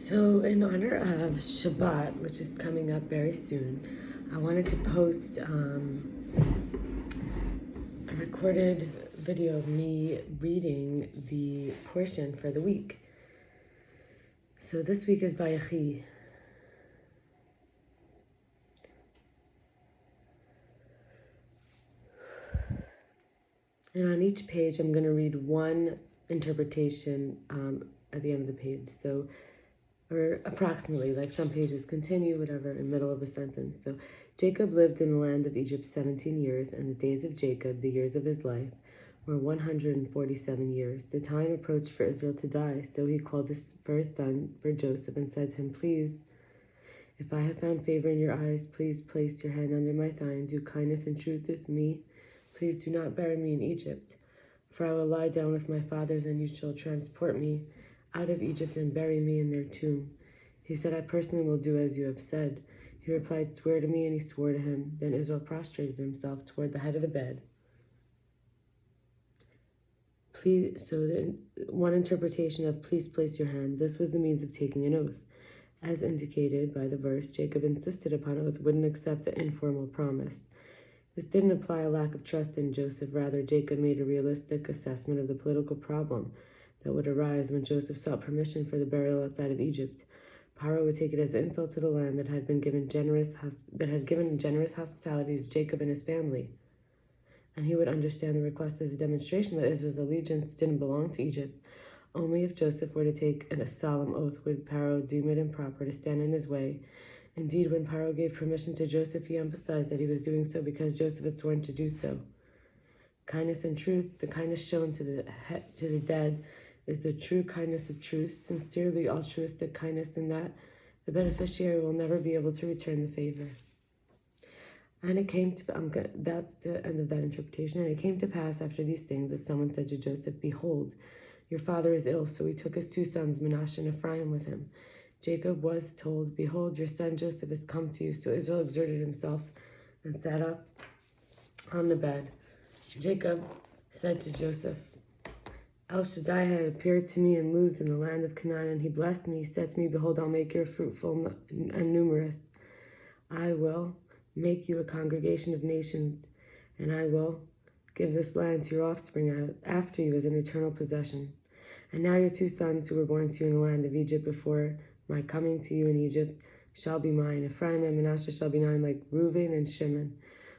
So in honor of Shabbat, which is coming up very soon, I wanted to post a recorded video of me reading the portion for the week. So this week is vayechi. And on each page, I'm going to read one interpretation at the end of the page. So, or approximately, like some pages continue, whatever, in the middle of a sentence. So, Jacob lived in the land of Egypt 17 years, and the days of Jacob, the years of his life, were 147 years. The time approached for Israel to die, so he called for his son, for Joseph, and said to him, "Please, if I have found favor in your eyes, please place your hand under my thigh and do kindness and truth with me. Please do not bury me in Egypt, for I will lie down with my fathers, and you shall transport me out of Egypt and bury me in their tomb." He said, "I personally will do as you have said." He replied, "Swear to me," and he swore to him. Then Israel prostrated himself toward the head of the bed. One interpretation of "please place your hand," this was the means of taking an oath. As indicated by the verse, Jacob insisted upon oath, wouldn't accept an informal promise. This didn't imply a lack of trust in Joseph. Rather, Jacob made a realistic assessment of the political problem that would arise when Joseph sought permission for the burial outside of Egypt. Pharaoh would take it as an insult to the land that had given generous hospitality to Jacob and his family, and he would understand the request as a demonstration that Israel's allegiance didn't belong to Egypt. Only if Joseph were to take a solemn oath would Pharaoh deem it improper to stand in his way. Indeed, when Pharaoh gave permission to Joseph, he emphasized that he was doing so because Joseph had sworn to do so. Kindness and truth, the kindness shown to the dead, is the true kindness of truth, sincerely altruistic kindness in that the beneficiary will never be able to return the favor. And it came to, that's the end of that interpretation. And it came to pass after these things that someone said to Joseph, "Behold, your father is ill." So he took his two sons, Manasseh and Ephraim, with him. Jacob was told, "Behold, your son Joseph has come to you." So Israel exerted himself and sat up on the bed. Jacob said to Joseph, "El Shaddai had appeared to me in Luz in the land of Canaan, and he blessed me. He said to me, 'Behold, I'll make you fruitful and numerous. I will make you a congregation of nations, and I will give this land to your offspring after you as an eternal possession.' And now your two sons who were born to you in the land of Egypt before my coming to you in Egypt shall be mine. Ephraim and Manasseh shall be mine like Reuben and Shimon.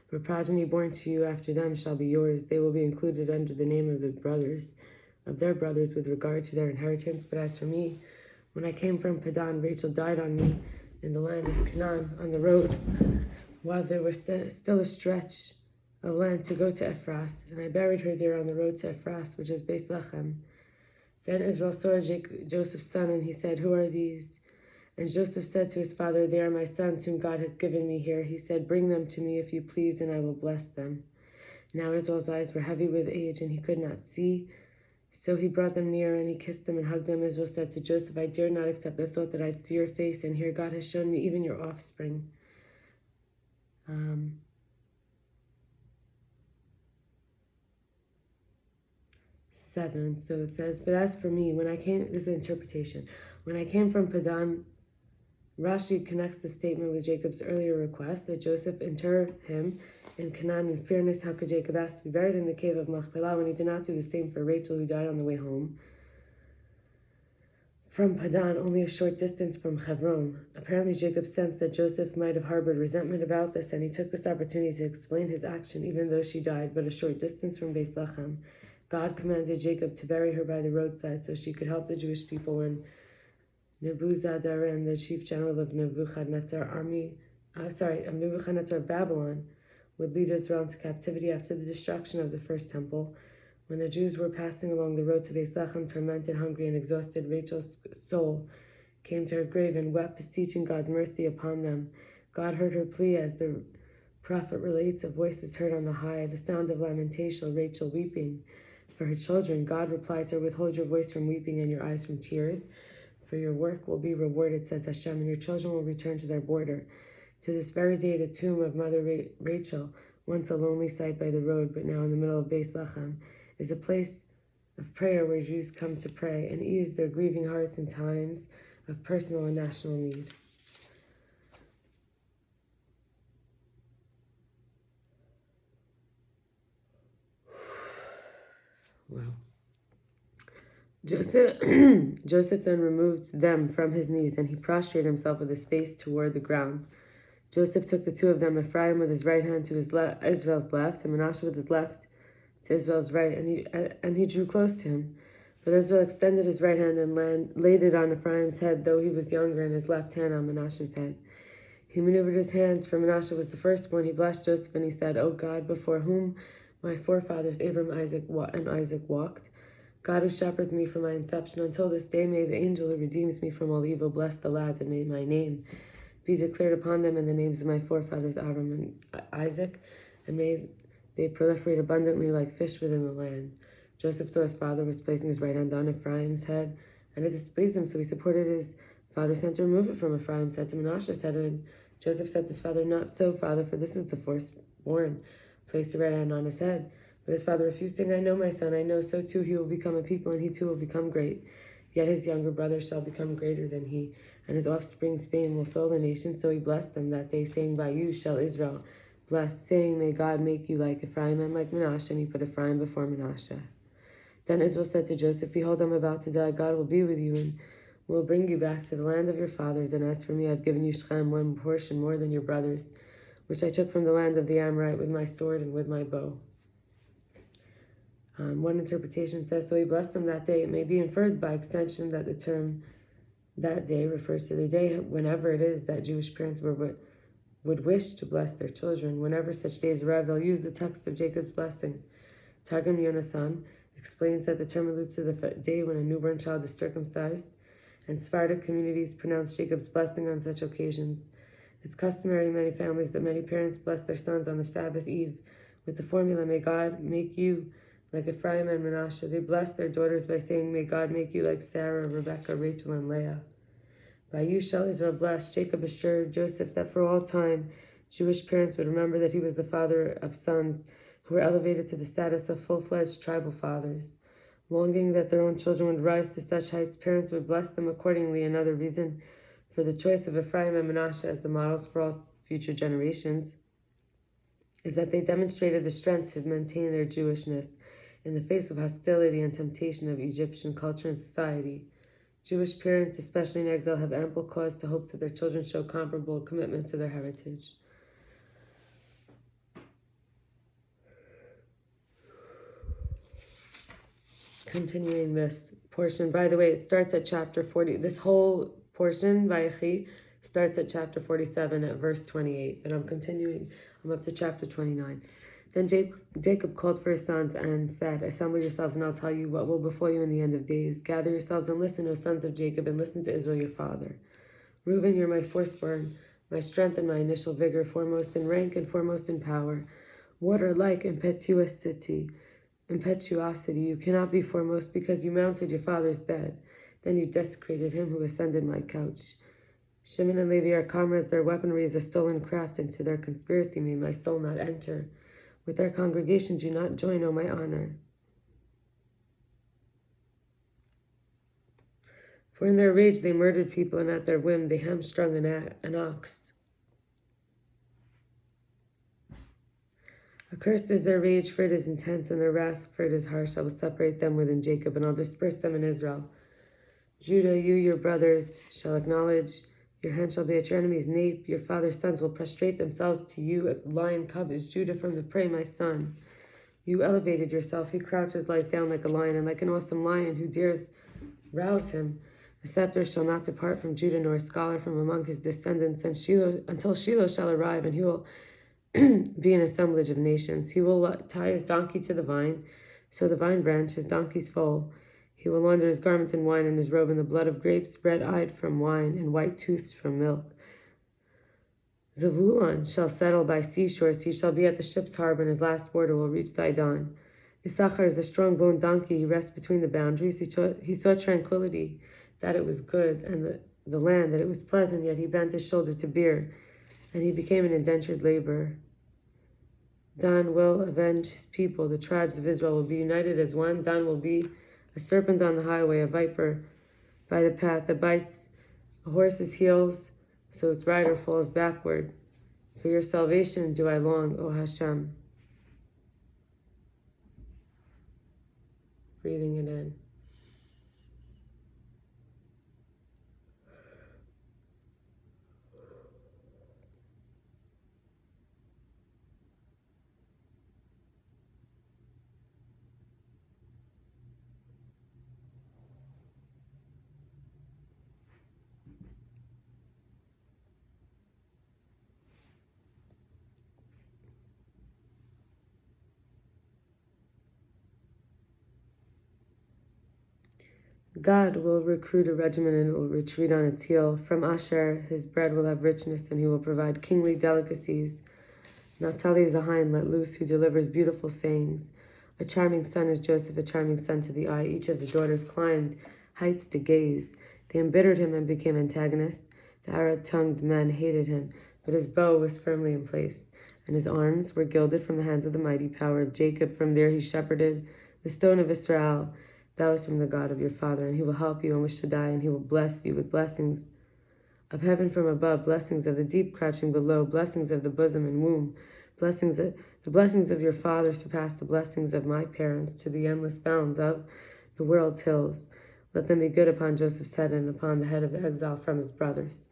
But progeny born to you after them shall be yours. They will be included under the name of their brothers with regard to their inheritance. But as for me, when I came from Padan, Rachel died on me in the land of Canaan on the road, while there was still a stretch of land to go to Ephras, and I buried her there on the road to Ephras, which is Beis Lechem. Then Israel saw Joseph's son, and he said, 'Who are these?' And Joseph said to his father, 'They are my sons, whom God has given me here.' He said, 'Bring them to me, if you please, and I will bless them.' Now Israel's eyes were heavy with age, and he could not see. So he brought them near, and he kissed them and hugged them. Israel said to Joseph, 'I dare not accept the thought that I'd see your face, and here God has shown me even your offspring.'" 7. So it says, "But as for me, this is an interpretation. When I came from Padan," Rashi connects the statement with Jacob's earlier request that Joseph inter him in Canaan. In fairness, how could Jacob ask to be buried in the cave of Machpelah when he did not do the same for Rachel, who died on the way home from Padan, only a short distance from Hebron? Apparently, Jacob sensed that Joseph might have harbored resentment about this, and he took this opportunity to explain his action. Even though she died but a short distance from Beis Lechem, God commanded Jacob to bury her by the roadside so she could help the Jewish people when Nebuzaradan, the chief general of Nebuchadnezzar of Babylon, would lead Israel into captivity after the destruction of the first temple. When the Jews were passing along the road to Beis Lechem, tormented, hungry, and exhausted, Rachel's soul came to her grave and wept, beseeching God's mercy upon them. God heard her plea, as the prophet relates, of voices heard on the high, the sound of lamentation, Rachel weeping for her children. God replied to her, "Withhold your voice from weeping and your eyes from tears, for your work will be rewarded, says Hashem, and your children will return to their border." To this very day, the tomb of Mother Rachel, once a lonely sight by the road, but now in the middle of Beis Lechem, is a place of prayer where Jews come to pray and ease their grieving hearts in times of personal and national need. Wow. Joseph then removed them from his knees, and he prostrated himself with his face toward the ground. Joseph took the two of them, Ephraim with his right hand to Israel's left, and Manasseh with his left to Israel's right, and he drew close to him. But Israel extended his right hand and laid it on Ephraim's head, though he was younger, and his left hand on Manasseh's head. He maneuvered his hands, for Manasseh was the firstborn. He blessed Joseph, and he said, O God, before whom my forefathers Abram, Isaac walked, God who shepherds me from my inception until this day, may the angel who redeems me from all evil bless the lads, and may my name be declared upon them in the names of my forefathers Abram and Isaac, and may they proliferate abundantly like fish within the land. Joseph saw his father was placing his right hand on Ephraim's head, and it displeased him, so he supported his father's hand to remove it from Ephraim's head to Manasseh's head. And Joseph said to his father, Not so, father, for this is the firstborn. Place your right hand on his head. But his father refused, saying, I know, my son, I know, so too he will become a people, and he too will become great. Yet his younger brother shall become greater than he, and his offspring's fame will fill the nation. So he blessed them that day, saying, By you shall Israel bless, saying, May God make you like Ephraim and like Manasseh. And he put Ephraim before Manasseh. Then Israel said to Joseph, Behold, I am about to die. God will be with you, and will bring you back to the land of your fathers. And as for me, I have given you Shechem, one portion more than your brothers, which I took from the land of the Amorite with my sword and with my bow. One interpretation says, So he blessed them that day. It may be inferred by extension that the term that day refers to the day whenever it is that Jewish parents would wish to bless their children. Whenever such days arrive, they'll use the text of Jacob's blessing. Targum Yonasan explains that the term alludes to the day when a newborn child is circumcised, and Sephardic communities pronounce Jacob's blessing on such occasions. It's customary in many families that many parents bless their sons on the Sabbath eve with the formula, May God make you like Ephraim and Manasseh. They bless their daughters by saying, May God make you like Sarah, Rebekah, Rachel, and Leah. By you shall Israel bless. Jacob assured Joseph that for all time, Jewish parents would remember that he was the father of sons who were elevated to the status of full-fledged tribal fathers. Longing that their own children would rise to such heights, parents would bless them accordingly. Another reason for the choice of Ephraim and Manasseh as the models for all future generations is that they demonstrated the strength to maintain their Jewishness in the face of hostility and temptation of Egyptian culture and society. Jewish parents, especially in exile, have ample cause to hope that their children show comparable commitment to their heritage. Continuing this portion, by the way, it starts at chapter 40. This whole portion, vayechi, starts at chapter 47 at verse 28. But I'm continuing. I'm up to chapter 29. Then Jacob called for his sons and said, Assemble yourselves, and I'll tell you what will befall you in the end of days. Gather yourselves and listen, O sons of Jacob, and listen to Israel your father. Reuben, you're my firstborn, my strength and my initial vigor, foremost in rank and foremost in power. Water-like impetuosity, you cannot be foremost because you mounted your father's bed. Then you desecrated him who ascended my couch. Shimon and Levi are comrades, their weaponry is a stolen craft, into their conspiracy may my soul not enter. With their congregation do not join, O my honor. For in their rage they murdered people, and at their whim they hamstrung an ox. Accursed is their rage, for it is intense, and their wrath, for it is harsh. I will separate them within Jacob, and I'll disperse them in Israel. Judah, you, your brothers, shall acknowledge. Your hand shall be at your enemy's nape. Your father's sons will prostrate themselves to you. A lion cub is Judah from the prey, my son. You elevated yourself. He crouches, lies down like a lion, and like an awesome lion who dares rouse him. The scepter shall not depart from Judah, nor a scholar from among his descendants, until Shiloh shall arrive, and he will be an assemblage of nations. He will tie his donkey to the vine, so the vine branch, his donkey's foal. He will launder his garments in wine and his robe in the blood of grapes, red-eyed from wine and white-toothed from milk. Zebulun shall settle by seashores. He shall be at the ship's harbor, and his last border will reach Zidon. Issachar is a strong-boned donkey. He rests between the boundaries. He saw tranquility, that it was good, and the land, that it was pleasant, yet he bent his shoulder to beer, and he became an indentured laborer. Dan will avenge his people. The tribes of Israel will be united as one. Dan will be a serpent on the highway, a viper by the path that bites A horse's heels, so its rider falls backward. For your salvation do I long, O Hashem. Breathing it in. God will recruit a regiment and it will retreat on its heel. From Asher, his bread will have richness and he will provide kingly delicacies. Naphtali is a hind let loose who delivers beautiful sayings. A charming son is Joseph, a charming son to the eye. Each of the daughters climbed heights to gaze. They embittered him and became antagonists. The arrow-tongued men hated him, but his bow was firmly in place, and his arms were gilded from the hands of the mighty power of Jacob. From there he shepherded the stone of Israel. That was from the God of your father, and he will help you in Shaddai, and he will bless you with blessings of heaven from above, blessings of the deep crouching below, blessings of the bosom and womb, the blessings of your father surpass the blessings of my parents to the endless bounds of the world's hills. Let them be good upon Joseph's head and upon the head of the exile from his brothers.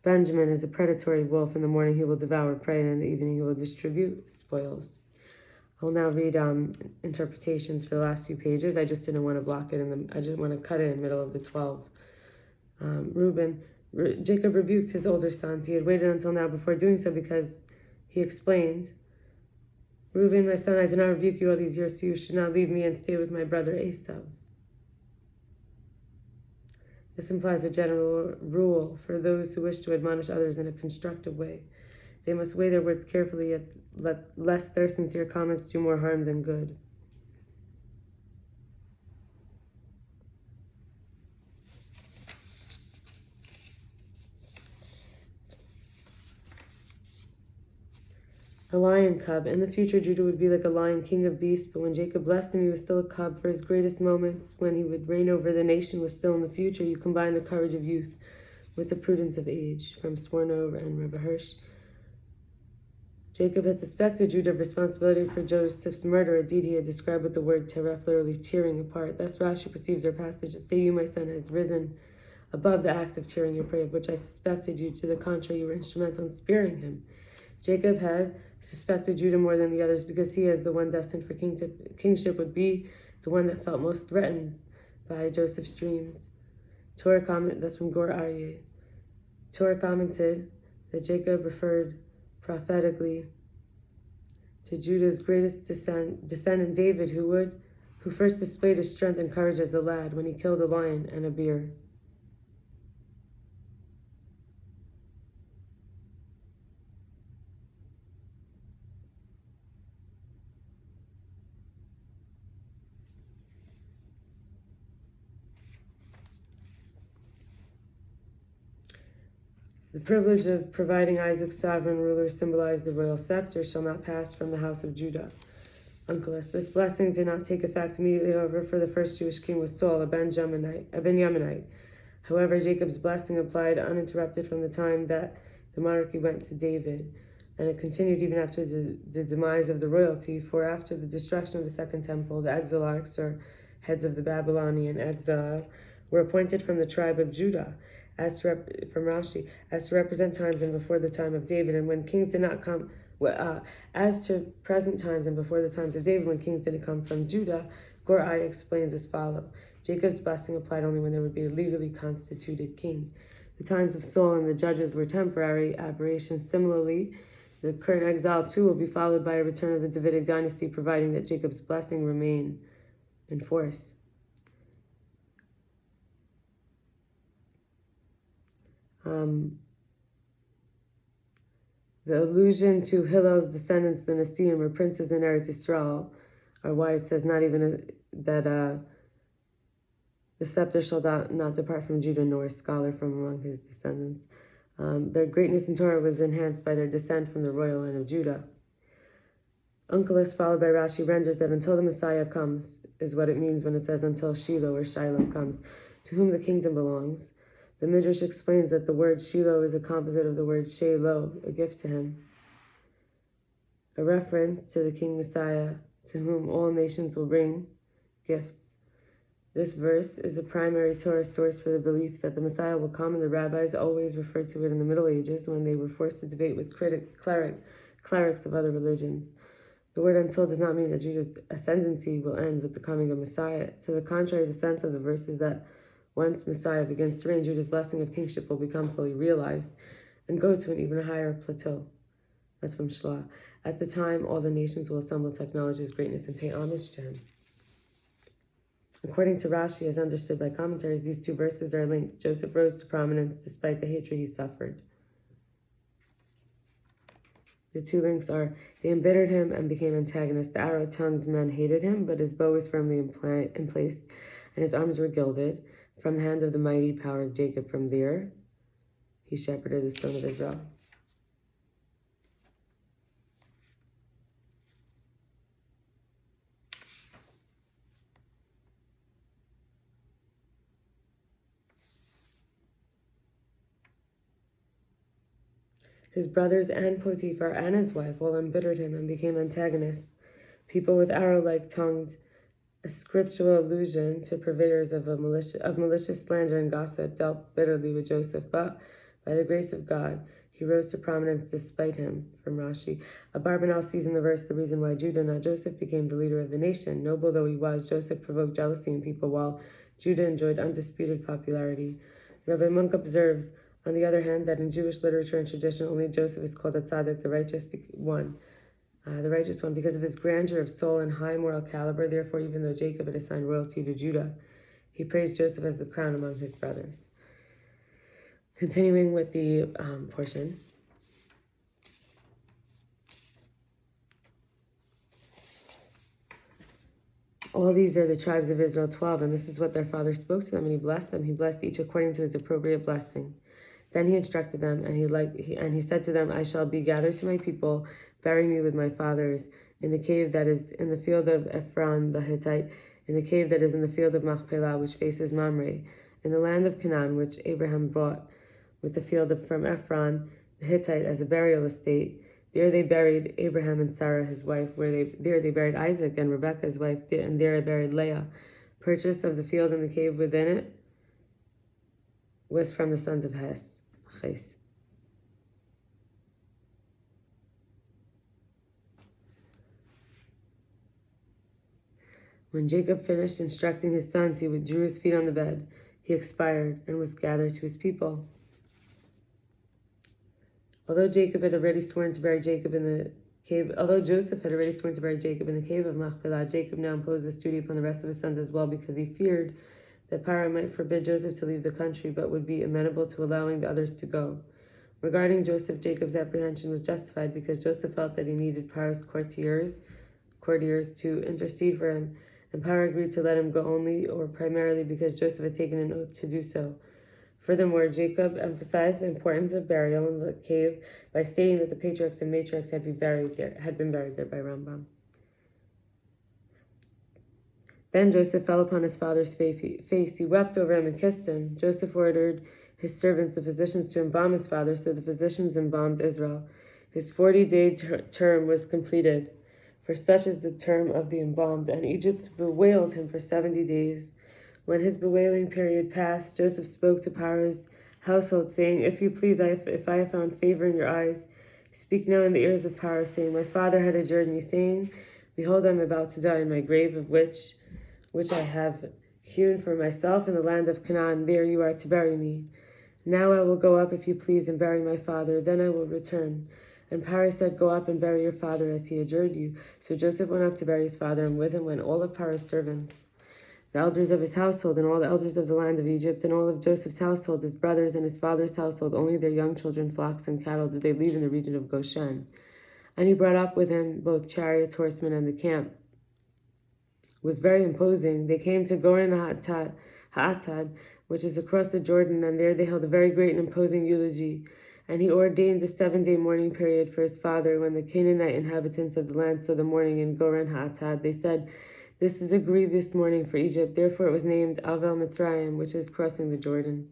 Benjamin is a predatory wolf. In the morning he will devour prey, and in the evening he will distribute spoils. I'll now read interpretations for the last few pages. I just didn't want to block it, I didn't want to cut it in the middle of the 12. Jacob rebuked his older sons. He had waited until now before doing so because he explained, Reuben, my son, I did not rebuke you all these years, so you should not leave me and stay with my brother Esau. This implies a general rule for those who wish to admonish others in a constructive way. They must weigh their words carefully, yet lest their sincere comments do more harm than good. A lion cub. In the future, Judah would be like a lion, king of beasts, but when Jacob blessed him, he was still a cub. For his greatest moments, when he would reign over the nation, was still in the future. You combine the courage of youth with the prudence of age. From Swarnov and Rebbe Hirsch. Jacob had suspected Judah of responsibility for Joseph's murder, a deed he had described with the word teref, literally tearing apart. Thus Rashi perceives our passage as, say you, my son, has risen above the act of tearing your prey, of which I suspected you. To the contrary, you were instrumental in sparing him. Jacob had suspected Judah more than the others because he, as the one destined for kingship, would be the one that felt most threatened by Joseph's dreams. Torah commented, that's from Gur Aryeh. Torah commented that Jacob referred prophetically to Judah's greatest descendant David, who first displayed his strength and courage as a lad when he killed a lion and a bear. The privilege of providing Isaac's sovereign ruler symbolized the royal scepter shall not pass from the house of Judah. Uncleus. This blessing did not take effect immediately, however, for the first Jewish king was Saul, a Benjaminite. However, Jacob's blessing applied uninterrupted from the time that the monarchy went to David, and it continued even after the demise of the royalty, for after the destruction of the Second Temple, the exilarchs, or heads of the Babylonian exile, were appointed from the tribe of Judah, from Rashi, as to represent times and before the time of David, and when kings did not come, as to present times and before the times of David, when kings didn't come from Judah, Gur Aryeh explains as follows. Jacob's blessing applied only when there would be a legally constituted king. The times of Saul and the judges were temporary aberrations. Similarly, the current exile too will be followed by a return of the Davidic dynasty, providing that Jacob's blessing remain in force. The allusion to Hillel's descendants, the Nasiim, or princes in Eretz Yisrael, are why it says not even that the scepter shall not depart from Judah, nor a scholar from among his descendants. Their greatness in Torah was enhanced by their descent from the royal line of Judah. Uncleus, followed by Rashi, renders that until the Messiah comes, is what it means when it says until Shiloh or Shiloh comes, to whom the kingdom belongs. The Midrash explains that the word Shiloh is a composite of the word Shelo, a gift to him, a reference to the King Messiah, to whom all nations will bring gifts. This verse is a primary Torah source for the belief that the Messiah will come, and the rabbis always referred to it in the Middle Ages when they were forced to debate with clerics of other religions. The word until does not mean that Judah's ascendancy will end with the coming of Messiah. To the contrary, the sense of the verse is that once Messiah begins to reign, Judah's blessing of kingship will become fully realized and go to an even higher plateau. That's from Shlah. At the time, all the nations will assemble to acknowledge his greatness and pay homage to him. According to Rashi, as understood by commentaries, these two verses are linked. Joseph rose to prominence despite the hatred he suffered. The two links are, they embittered him and became antagonists. The arrow-tongued men hated him, but his bow was firmly emplaced, and his arms were gilded. From the hand of the mighty power of Jacob, from there, he shepherded the stone of Israel. His brothers and Potiphar and his wife all embittered him and became antagonists. People with arrow-like tongues, a scriptural allusion to purveyors of malicious slander and gossip, dealt bitterly with Joseph, but by the grace of God, he rose to prominence despite him, from Rashi. Abarbanel sees in the verse the reason why Judah, not Joseph, became the leader of the nation. Noble though he was, Joseph provoked jealousy in people, while Judah enjoyed undisputed popularity. Rabbi Munk observes, on the other hand, that in Jewish literature and tradition, only Joseph is called a tzaddik, the righteous one, because of his grandeur of soul and high moral caliber. Therefore, even though Jacob had assigned royalty to Judah, he praised Joseph as the crown among his brothers. Continuing with the portion. All these are the tribes of Israel, 12, and this is what their father spoke to them, and he blessed them. He blessed each according to his appropriate blessing. Then he instructed them, and he said to them, I shall be gathered to my people, bury me with my fathers, in the cave that is in the field of Ephron the Hittite, in the cave that is in the field of Machpelah, which faces Mamre, in the land of Canaan, which Abraham bought with the field from Ephron the Hittite as a burial estate. There they buried Abraham and Sarah his wife, there they buried Isaac and Rebekah his wife, and there I buried Leah. Purchase of the field and the cave within it was from the sons of Ches. When Jacob finished instructing his sons, he withdrew his feet on the bed. He expired and was gathered to his people. Although Joseph had already sworn to bury Jacob in the cave of Machpelah, Jacob now imposed this duty upon the rest of his sons as well, because he feared that Pharaoh might forbid Joseph to leave the country, but would be amenable to allowing the others to go. Regarding Joseph, Jacob's apprehension was justified because Joseph felt that he needed Pharaoh's courtiers to intercede for him, and Pharaoh agreed to let him go only or primarily because Joseph had taken an oath to do so. Furthermore, Jacob emphasized the importance of burial in the cave by stating that the patriarchs and matriarchs had been buried there by Rambam. Then Joseph fell upon his father's face. He wept over him and kissed him. Joseph ordered his servants, the physicians, to embalm his father, so the physicians embalmed Israel. His 40-day term was completed, for such is the term of the embalmed, and Egypt bewailed him for 70 days. When his bewailing period passed, Joseph spoke to Pharaoh's household, saying, If you please, if I have found favor in your eyes, speak now in the ears of Pharaoh, saying, My father had adjured me, saying, Behold, I am about to die in my grave, of which I have hewn for myself in the land of Canaan. There you are to bury me. Now I will go up, if you please, and bury my father. Then I will return. And Pharaoh said, Go up and bury your father as he adjured you. So Joseph went up to bury his father, and with him went all of Pharaoh's servants, the elders of his household, and all the elders of the land of Egypt, and all of Joseph's household, his brothers and his father's household. Only their young children, flocks, and cattle did they leave in the region of Goshen. And he brought up with him both chariots, horsemen, and the camp was very imposing. They came to Goren Ha'atad, which is across the Jordan, and there they held a very great and imposing eulogy. And he ordained a 7-day mourning period for his father. When the Canaanite inhabitants of the land saw the mourning in Goren Ha'atad, they said, This is a grievous mourning for Egypt. Therefore it was named Avel Mitzrayim, which is crossing the Jordan.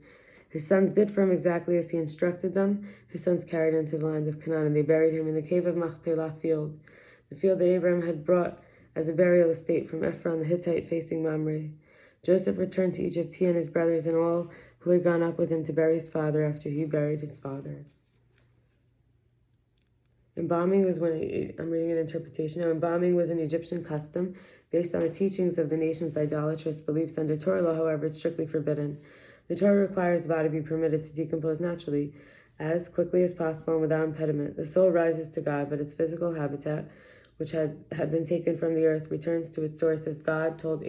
His sons did for him exactly as he instructed them. His sons carried him to the land of Canaan, and they buried him in the cave of Machpelah field, the field that Abraham had brought as a burial estate from Ephron the Hittite facing Mamre. Joseph returned to Egypt, he and his brothers and all who had gone up with him to bury his father after he buried his father. Embalming was I'm reading an interpretation now. Embalming was an Egyptian custom based on the teachings of the nation's idolatrous beliefs. Under Torah law, however, it's strictly forbidden. The Torah requires the body be permitted to decompose naturally, as quickly as possible and without impediment. The soul rises to God, but its physical habitat, which had been taken from the earth, returns to its source, as God told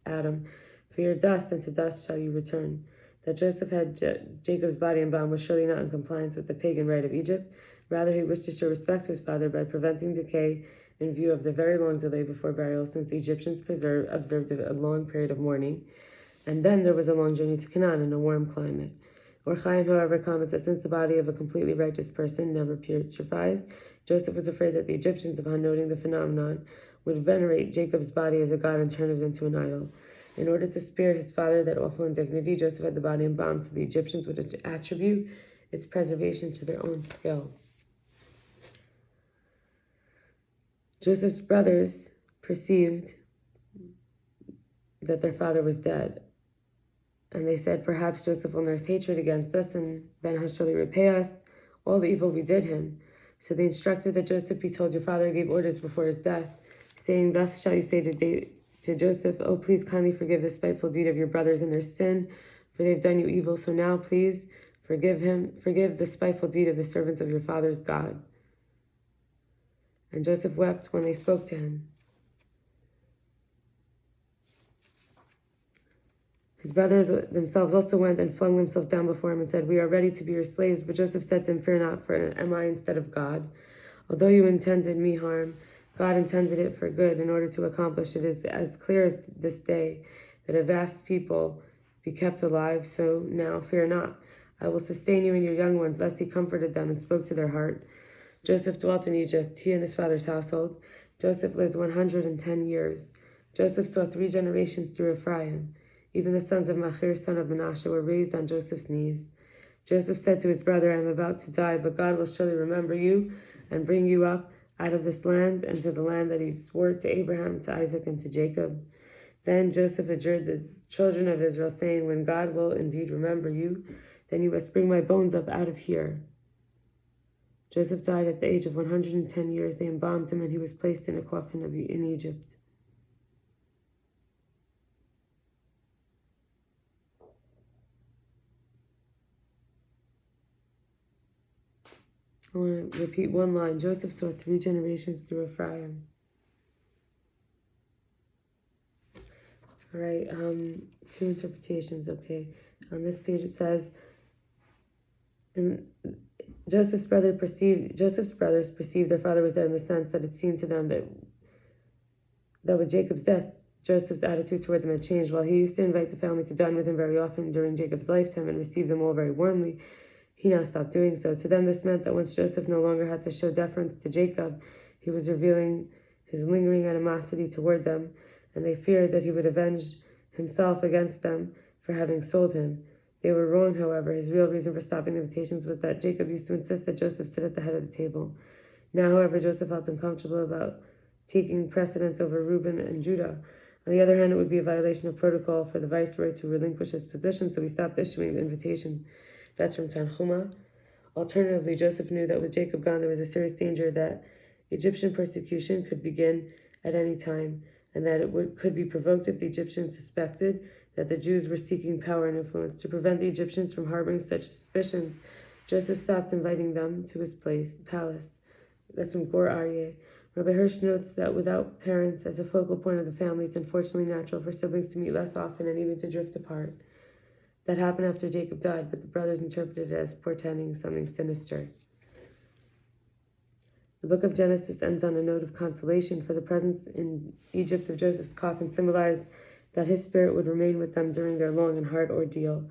Adam, "For your dust, and to dust shall you return." That Joseph had Jacob's body embalmed was surely not in compliance with the pagan rite of Egypt. Rather, he wished to show respect to his father by preventing decay in view of the very long delay before burial, since the Egyptians observed a long period of mourning. And then there was a long journey to Canaan in a warm climate. Or Chaim, however, comments that since the body of a completely righteous person never purifies, Joseph was afraid that the Egyptians, upon noting the phenomenon, would venerate Jacob's body as a god and turn it into an idol. In order to spare his father that awful indignity, Joseph had the body embalmed so the Egyptians would attribute its preservation to their own skill. Joseph's brothers perceived that their father was dead, and they said, "Perhaps Joseph will nurse hatred against us, and then he'll surely repay us all the evil we did him." So they instructed that Joseph be told, "Your father gave orders before his death, saying, 'Thus shall you say to Joseph, oh, please kindly forgive the spiteful deed of your brothers and their sin, for they've done you evil. So now, please forgive the spiteful deed of the servants of your father's God.'" And Joseph wept when they spoke to him. His brothers themselves also went and flung themselves down before him and said, "We are ready to be your slaves." But Joseph said to him, "Fear not, for am I instead of God? Although you intended me harm, God intended it for good in order to accomplish it. Is as clear as this day that a vast people be kept alive. So now fear not. I will sustain you and your young ones." Thus he comforted them and spoke to their heart. Joseph dwelt in Egypt, he and his father's household. Joseph lived 110 years. Joseph saw 3 generations through Ephraim. Even the sons of Machir, son of Manasseh, were raised on Joseph's knees. Joseph said to his brother, "I am about to die, but God will surely remember you and bring you up out of this land and to the land that he swore to Abraham, to Isaac, and to Jacob." Then Joseph adjured the children of Israel, saying, "When God will indeed remember you, then you must bring my bones up out of here." Joseph died at the age of 110 years. They embalmed him, and he was placed in a coffin in Egypt. I want to repeat one line. Joseph saw 3 generations through Ephraim. All right, 2 interpretations, okay. On this page it says, Joseph's brothers perceived their father was dead in the sense that it seemed to them that with Jacob's death, Joseph's attitude toward them had changed. While he used to invite the family to dine with him very often during Jacob's lifetime and receive them all very warmly, he now stopped doing so. To them, this meant that once Joseph no longer had to show deference to Jacob, he was revealing his lingering animosity toward them, and they feared that he would avenge himself against them for having sold him. They were wrong, however. His real reason for stopping the invitations was that Jacob used to insist that Joseph sit at the head of the table. Now, however, Joseph felt uncomfortable about taking precedence over Reuben and Judah. On the other hand, it would be a violation of protocol for the viceroy to relinquish his position, so he stopped issuing the invitation. That's from Tanhuma. Alternatively, Joseph knew that with Jacob gone, there was a serious danger that Egyptian persecution could begin at any time, and that it could be provoked if the Egyptians suspected that the Jews were seeking power and influence. To prevent the Egyptians from harboring such suspicions, Joseph stopped inviting them to his palace. That's from Gor Aryeh. Rabbi Hirsch notes that without parents as a focal point of the family, it's unfortunately natural for siblings to meet less often and even to drift apart. That happened after Jacob died, but the brothers interpreted it as portending something sinister. The book of Genesis ends on a note of consolation, for the presence in Egypt of Joseph's coffin symbolized that his spirit would remain with them during their long and hard ordeal.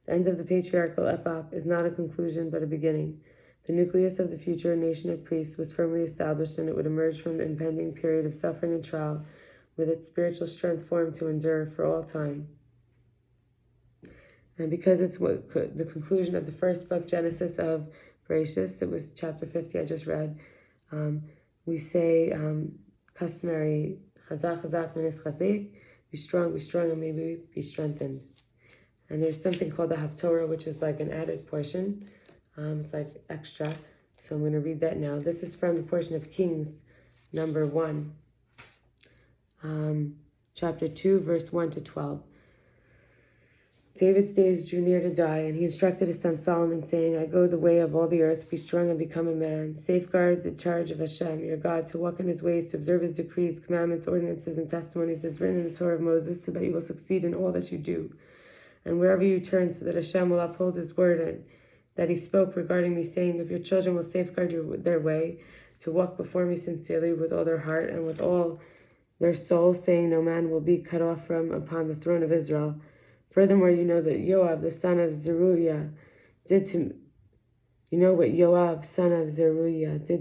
The end of the patriarchal epoch is not a conclusion, but a beginning. The nucleus of the future nation of priests was firmly established, and it would emerge from the impending period of suffering and trial with its spiritual strength formed to endure for all time. And because it's the conclusion of the first book, Genesis of Bereshit, it was chapter 50 I just read, we say customary chazak, chazak, minis chazik, be strong, and maybe be strengthened. And there's something called the haftorah, which is like an added portion. It's like extra. So I'm going to read that now. This is from the portion of Kings, number 1, chapter 2, verse 1 to 12. David's days drew near to die, and he instructed his son Solomon, saying, I go the way of all the earth, be strong and become a man. Safeguard the charge of Hashem, your God, to walk in his ways, to observe his decrees, commandments, ordinances, and testimonies as written in the Torah of Moses, so that you will succeed in all that you do. And wherever you turn, so that Hashem will uphold his word and that he spoke regarding me, saying, if your children will safeguard their way, to walk before me sincerely with all their heart and with all their soul, saying, no man will be cut off from upon the throne of Israel. Furthermore, you know that Yoav, the son of Zeruiah, did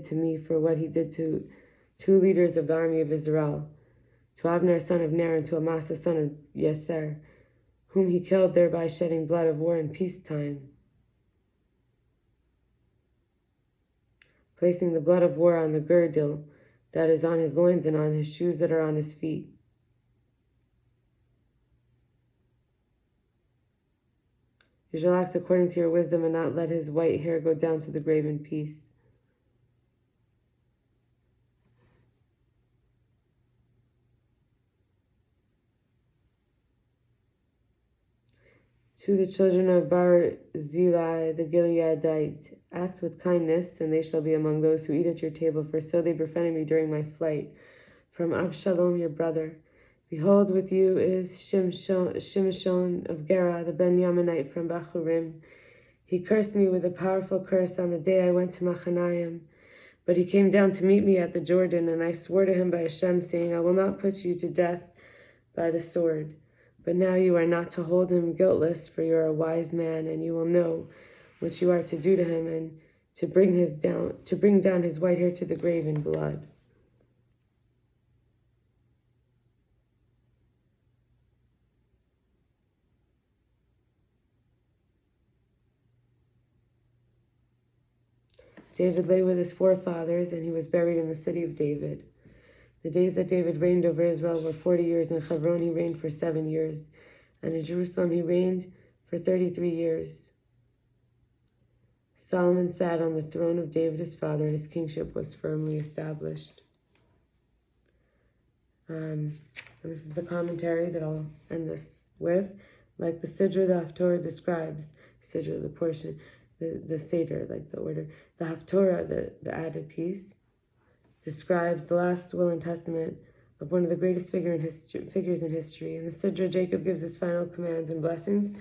to me for what he did to 2 leaders of the army of Israel, to Avner, son of Ner, and to Amasa, son of Yeser, whom he killed, thereby shedding blood of war in peacetime, placing the blood of war on the girdle that is on his loins and on his shoes that are on his feet. You shall act according to your wisdom and not let his white hair go down to the grave in peace. To the children of Barzillai the Gileadite, act with kindness, and they shall be among those who eat at your table, for so they befriended me during my flight from Avshalom your brother. Behold, with you is Shimshon of Gera, the Benjaminite from Bachurim. He cursed me with a powerful curse on the day I went to Machanaim. But he came down to meet me at the Jordan, and I swore to him by Hashem, saying, I will not put you to death by the sword. But now you are not to hold him guiltless, for you are a wise man, and you will know what you are to do to him, and to bring down his white hair to the grave in blood. David lay with his forefathers, and he was buried in the city of David. The days that David reigned over Israel were 40 years. In Hebron he reigned for 7 years, and in Jerusalem he reigned for 33 years. Solomon sat on the throne of David his father, and his kingship was firmly established. And this is the commentary that I'll end this with. Like the Sidra, the haftorah describes, Sidra, the portion, the Seder, like the order. The haftorah, the added piece, describes the last will and testament of one of the greatest figures in history. In the Sidra, Jacob gives his final commands and blessings,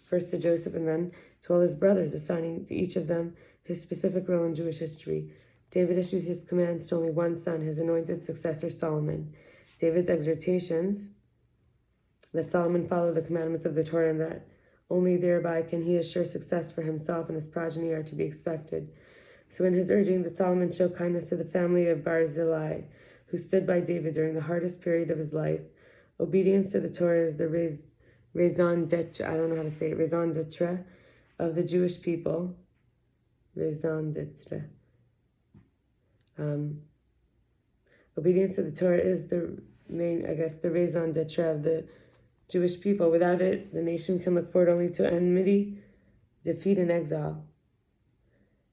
first to Joseph and then to all his brothers, assigning to each of them his specific role in Jewish history. David issues his commands to only one son, his anointed successor Solomon. David's exhortations that Solomon follow the commandments of the Torah, and that only thereby can he assure success for himself and his progeny, are to be expected. So in his urging that Solomon show kindness to the family of Barzillai, who stood by David during the hardest period of his life, obedience to the Torah is the raison d'etre, raison d'etre of the Jewish people. Raison d'etre. Obedience to the Torah is the raison d'etre of the Jewish people. Without it, the nation can look forward only to enmity, defeat, and exile.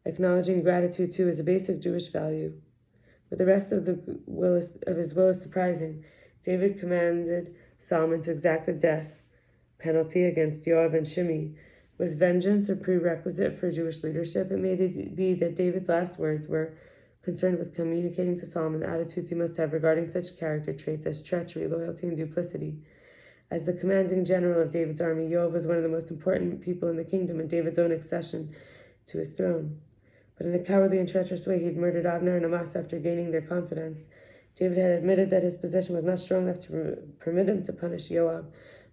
Acknowledging gratitude, too, is a basic Jewish value. But the rest of his will is surprising. David commanded Solomon to exact the death penalty against Yoav and Shimei. Was vengeance a prerequisite for Jewish leadership? It may be that David's last words were concerned with communicating to Solomon the attitudes he must have regarding such character traits as treachery, loyalty, and duplicity. As the commanding general of David's army, Yoav was one of the most important people in the kingdom and David's own accession to his throne. But in a cowardly and treacherous way, he had murdered Avner and Amasa after gaining their confidence. David had admitted that his position was not strong enough to permit him to punish Yoav,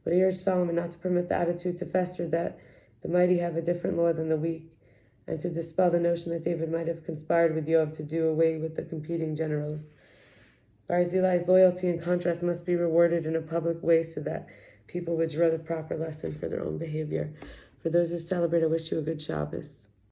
but he urged Solomon not to permit the attitude to fester that the mighty have a different law than the weak, and to dispel the notion that David might have conspired with Yoav to do away with the competing generals. Barzillai's loyalty, in contrast, must be rewarded in a public way so that People would draw the proper lesson for their own behavior. For those who celebrate, I wish you a good Shabbos.